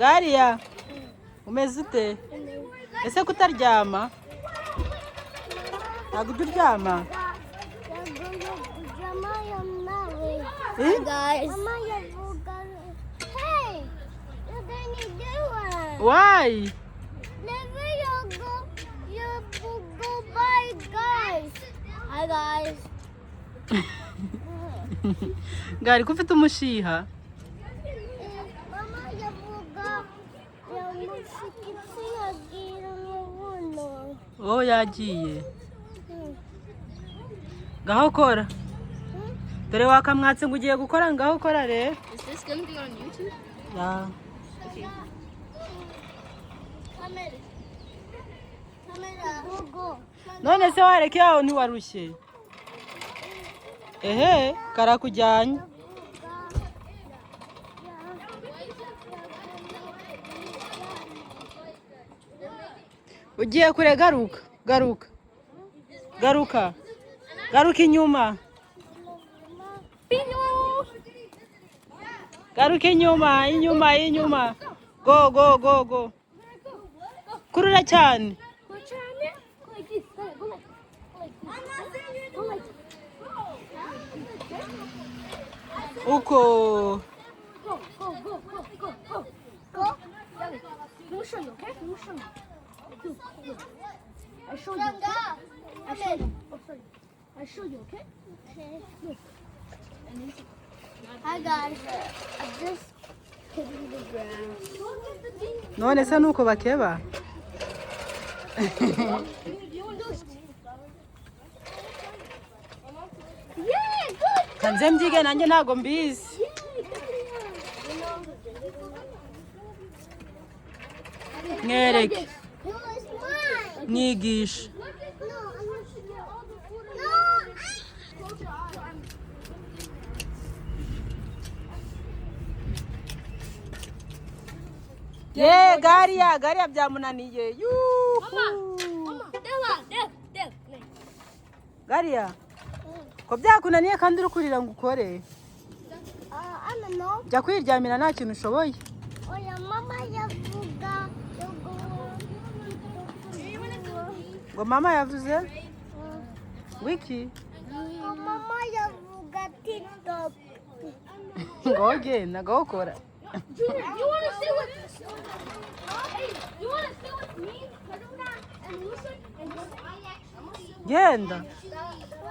Gariya, umeze ute? Ese kutaryama? Ntabwo uryama? Hey guys. Hey, you're gonna do it. Why? Never you go by guys. Hi guys. Gari ko ufite umushiha? Mama yavuga yamushikitse yagira mubuno. Oh yagiye. Ngaho kora. Dore wakamwatse ngo ugiye gukora ngaho kora rero. Is this gonna be on YouTube? Yeah. Okay. Go. None se wareke yaho ntiwarushye? Ehe, karakujyanye. Ugiye kure garuka, garuka. Garuka. Garuka inyuma. Garuka inyuma, inyuma. Go. Kurura cyane. Uko. Go. Let me show you, okay? Let me show you. I show you. I show you, okay? Look. Hi guys. I'm just hitting the ground. None se nuko bakeba? Yeah, good. Kanze mbyige nanjye ntago mbizi. Mwereke. Mwigisha. Ye gariya byamunaniye. Gariya. Ko byakunaniye kandi urukurira ngo ukore. I don't know. Jya kwiryamira nta kintu ushoboye. Oya mama yavuga Ngo mama yavuze? Wiki. mama yavuga TikTok. Ngo genda ngo ukora. Junior, you want to sit with Hey, you want to sit with me, Karuna, and Lucy? Genda.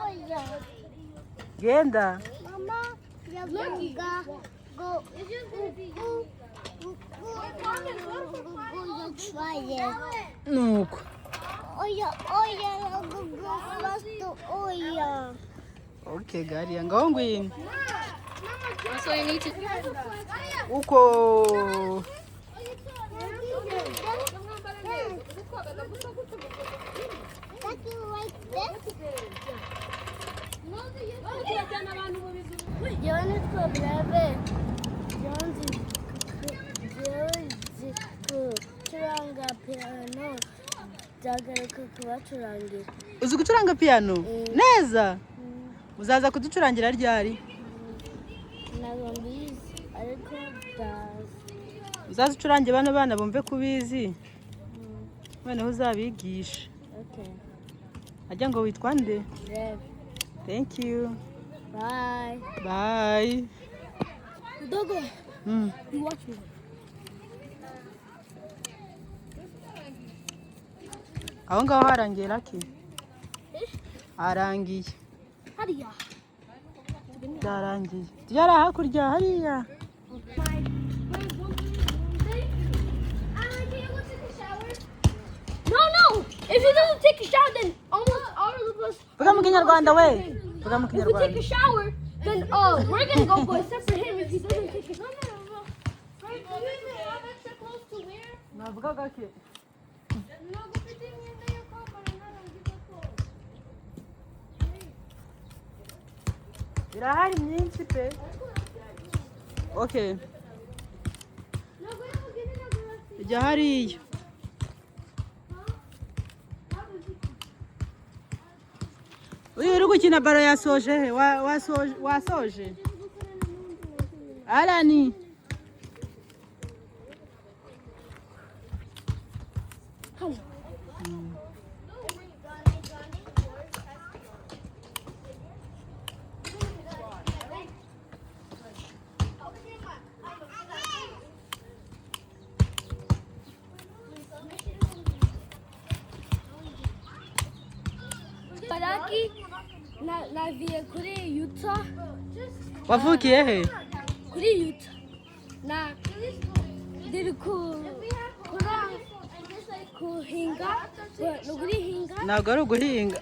Oya Genda. mama yavuga go try it. Nuko. Oya go fast oya. Okay gariya ngo ngwino. So you need to... Uko. Yo nitwa Brave. Curanga piano. Ndagaruka kubacurangira. Uzi gucuranga piano? Neza. Uzaza kuducurangira ryari? Ntabwo mbizi ariko ndazi. Uzaza ucurange bano bana bumve kubizi. Noneho uzabigisha. Okay. Ajya ngo witwa nde? Brave. Thank you. Bye. Bye. Dogo, you watch me. Aho ngaho harangiye Lucky. Harangiye. Hariya. Byarangiye. Tujyara hakurya hariya. No. If he doesn't take a shower, then almost all of us. Vuga mu Kinyarwanda we. Vuga mu If we take Kinyarwanda. a shower, then we're gonna go for except for him if he doesn't take a shower. Navuga gake. Birahari myinshi pe. Okay. Ijya hariya. Uyu uri gukina baro yasoje he? Wasoje? Alani. Kentucky. Navuye kuri Utah. wavukiye he Kuri Utah. Ndiri kuhinga. No guhinga. ntabwo ari uguhinga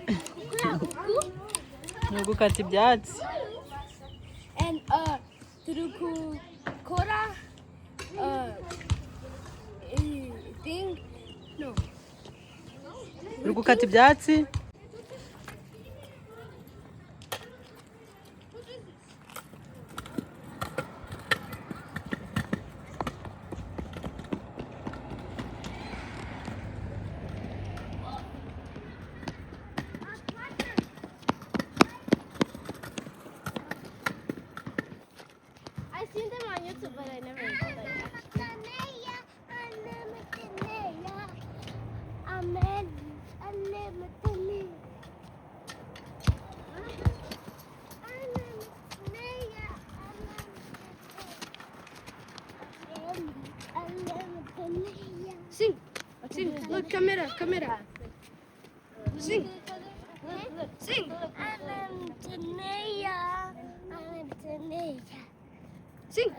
ni ugukata ibyatsi And turi gukora thing. No. uri gukata ibyatsi I seen them on YouTube, but I never Sing. Sing. Look, camera. Sing. Sing. Sing.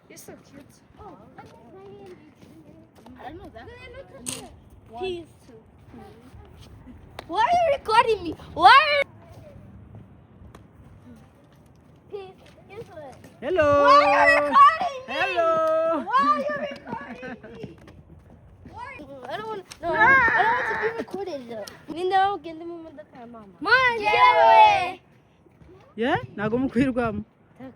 You're so cute. I don't know that. He is too. Why are you recording me? Why are hello Why are you recording me? hello Why are you recording me? I don't want to be recorded though. No, get them in the camera. Mom, Jerry! ye ntabwo mukwirwamo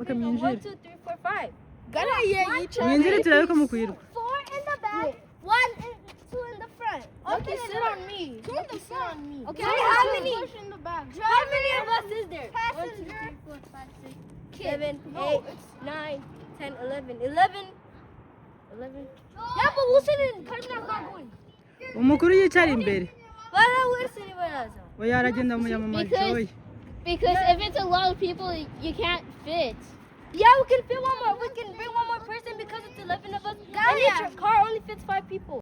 Okay, mwinjire 1, 2, 3, 4, 5. Gotta hear each mwinjire turabe ko mukwirwa 4 in the back, 1 and 2 in the front. Okay, sit on me. Sit on me. Okay, how many? In the back. How many of us is there? 1, 2, 3, 4, 5, 6, 7, 8, 9, 10, 11. 11. Yeah, but who's sitting? Carmen not going. umukuru yicara imbere Why don't we sit anywhere else? oya aragenda muyamamaza oya Because if it's a lot of people, you can't fit. Yeah, we can fit one more. We can bring one more person because it's 11 of us. And each car only fits 5 people.